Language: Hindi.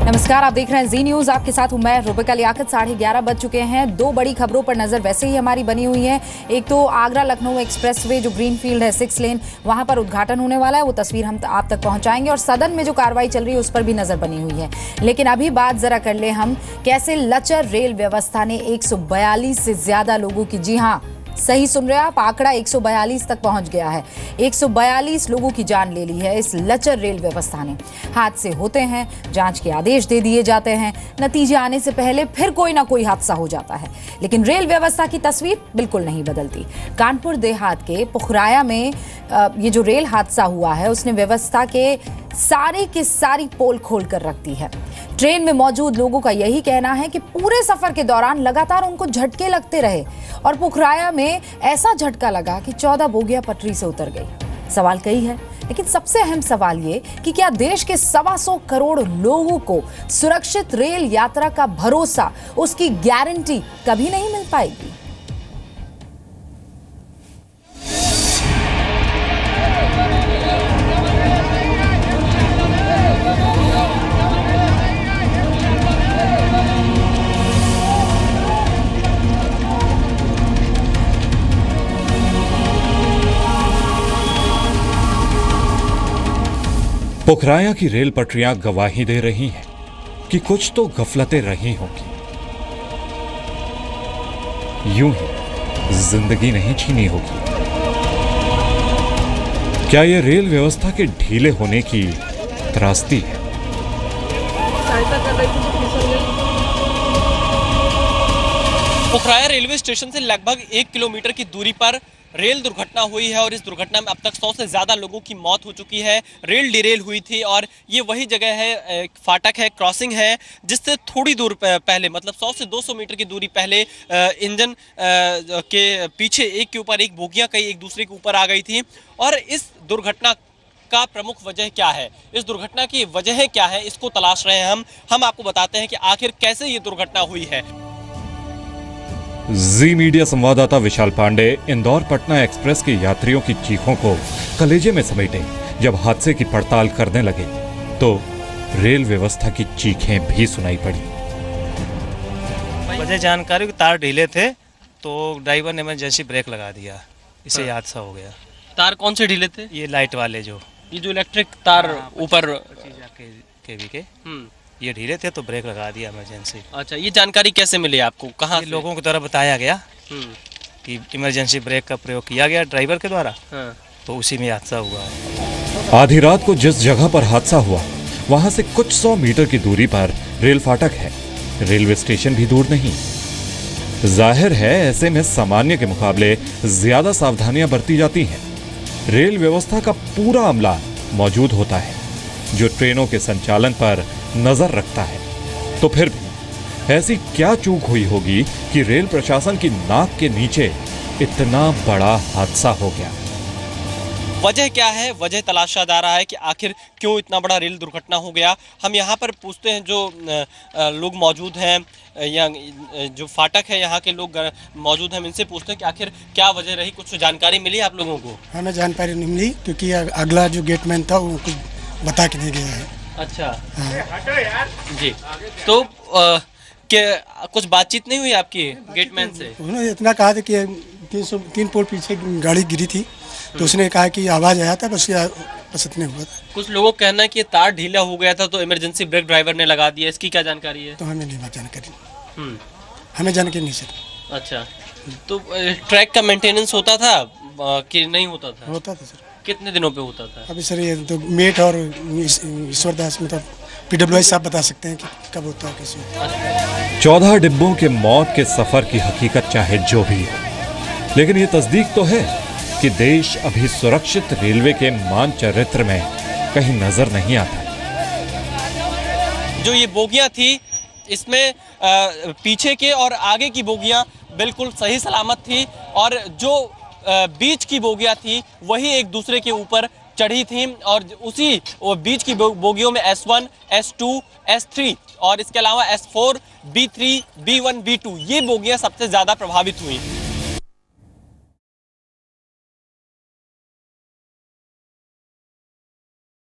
नमस्कार, आप देख रहे हैं जी न्यूज। आपके साथ हूं मैं रुबिका लियाकत। 11:30 बज चुके हैं। दो बड़ी खबरों पर नजर वैसे ही हमारी बनी हुई है। एक तो आगरा लखनऊ एक्सप्रेसवे जो ग्रीनफील्ड है 6 लेन, वहां पर उद्घाटन होने वाला है। वो तस्वीर हम आप तक पहुंचाएंगे और सदन में जो कार्रवाई चल रही है उस पर भी नजर बनी हुई है। लेकिन अभी बात जरा कर ले हम कैसे लचर रेल व्यवस्था ने 142 से ज्यादा लोगों की, जी हाँ सही सुन रहे हैं आप, आंकड़ा 142 तक पहुंच गया है। 142 लोगों की जान ले ली है इस लचर रेल व्यवस्था ने। हादसे होते हैं, जांच के आदेश दे दिए जाते हैं, नतीजे आने से पहले फिर कोई ना कोई हादसा हो जाता है, लेकिन रेल व्यवस्था की तस्वीर बिल्कुल नहीं बदलती। कानपुर देहात के पुखराया में ये जो रेल हादसा हुआ है उसने व्यवस्था के सारी पोल खोल कर रख दी है। ट्रेन में मौजूद लोगों का यही कहना है कि पूरे सफर के दौरान लगातार उनको झटके लगते रहे और पुखराया में ऐसा झटका लगा कि 14 बोगियां पटरी से उतर गई। सवाल कई है, लेकिन सबसे अहम सवाल ये कि क्या देश के 125 करोड़ लोगों को सुरक्षित रेल यात्रा का भरोसा, उसकी गारंटी कभी नहीं मिल पाएगी? पुखराया की रेल पटरियां गवाही दे रही हैं कि कुछ तो गफलतें रही होंगी। यूं ही जिंदगी नहीं छीनी होगी। क्या यह रेल व्यवस्था के ढीले होने की त्रासदी है? पुखराया रेलवे स्टेशन से लगभग 1 किलोमीटर की दूरी पर रेल दुर्घटना हुई है और इस दुर्घटना में अब तक 100 से ज़्यादा लोगों की मौत हो चुकी है। रेल डिरेल हुई थी और ये वही जगह है, फाटक है, क्रॉसिंग है, जिससे थोड़ी दूर पहले, मतलब 100 से 200 मीटर की दूरी पहले इंजन के पीछे एक के ऊपर एक बोगियां कई एक दूसरे के ऊपर आ गई थी। और इस दुर्घटना का प्रमुख वजह क्या है, इस दुर्घटना की वजह क्या है, इसको तलाश रहे हैं हम आपको बताते हैं कि आखिर कैसे ये दुर्घटना हुई है। जी मीडिया संवाददाता विशाल पांडे इंदौर पटना एक्सप्रेस के यात्रियों की चीखों को कलेजे में समेटे जब हादसे की पड़ताल करने लगे तो रेल व्यवस्था की चीखें भी सुनाई पड़ी। वजह जानकारी, तार ढीले थे तो ड्राइवर ने इमरजेंसी ब्रेक लगा दिया, इससे हादसा हो गया। तार कौन से ढीले थे? ये लाइट वाले ये जो इलेक्ट्रिक तार ऊपर केवी के ये ढीले थे तो ब्रेक लगा दिया इमरजेंसी। अच्छा, ये जानकारी कैसे मिली आपको? कहाँ से? लोगों की द्वारा बताया गया कि इमरजेंसी ब्रेक का प्रयोग किया गया ड्राइवर के द्वारा, तो उसी में हादसा हुआ है। आधी रात को जिस जगह पर हादसा हुआ वहां से कुछ 100 मीटर की दूरी पर रेल फाटक है। रेलवे स्टेशन भी दूर नहीं। जाहिर है ऐसे में सामान्य के मुकाबले ज्यादा सावधानियां बरती जाती हैं। रेल व्यवस्था का पूरा अमला मौजूद होता है जो ट्रेनों के संचालन पर नजर रखता है। तो फिर भी ऐसी क्या चूक हुई होगी कि रेल प्रशासन की नाक के नीचे इतना बड़ा हादसा हो गया? वजह क्या है, वजह तलाशा जा रहा है कि आखिर क्यों इतना बड़ा रेल दुर्घटना हो गया। हम यहाँ पर पूछते हैं जो लोग मौजूद हैं, या जो फाटक है यहाँ के लोग मौजूद हैं, इनसे पूछते हैं कि आखिर क्या वजह रही। कुछ जानकारी मिली आप लोगों को? हमें जानकारी नहीं मिली क्योंकि अगला जो गेटमैन था वो कुछ बता के नहीं गया है। अच्छा जी, तो क्या कुछ बातचीत नहीं हुई आपकी गेटमैन से? उन्होंने इतना कहा था कि 3 पोल पीछे गाड़ी गिरी थी तो उसने कहा कि आवाज आया था, बस इतने हुआ था। कुछ लोगों का कहना है कि तार ढीला हो गया था तो इमरजेंसी ब्रेक ड्राइवर ने लगा दिया, इसकी क्या जानकारी है? तो हमें नहीं जानकारी, हमें जानकारी नहीं सर। अच्छा, तो ट्रैक का मेंटेनेंस होता था कि नहीं होता था? होता था सर। कितने दिनों पे होता था? अभी सर ये तो मेट और ईश्वरदास मतलब PWI साहब बता सकते हैं कि कब होता है किसी। 14 डिब्बों के मौत के सफर की हकीकत चाहे जो भी हो, लेकिन ये तस्दीक तो है कि देश अभी सुरक्षित रेलवे के मानचित्र में कहीं नजर नहीं आता। जो ये बोगियां थी इसमें पीछे के और आगे की बोगियां बिल्कुल सही सलामत थी और जो बीच की बोगियां थी वही एक दूसरे के ऊपर चढ़ी थी और उसी बीच की बोगियों में S1, S2, S3 और इसके अलावा S4, B3, B1, B2 ये बोगियां सबसे ज्यादा प्रभावित हुई।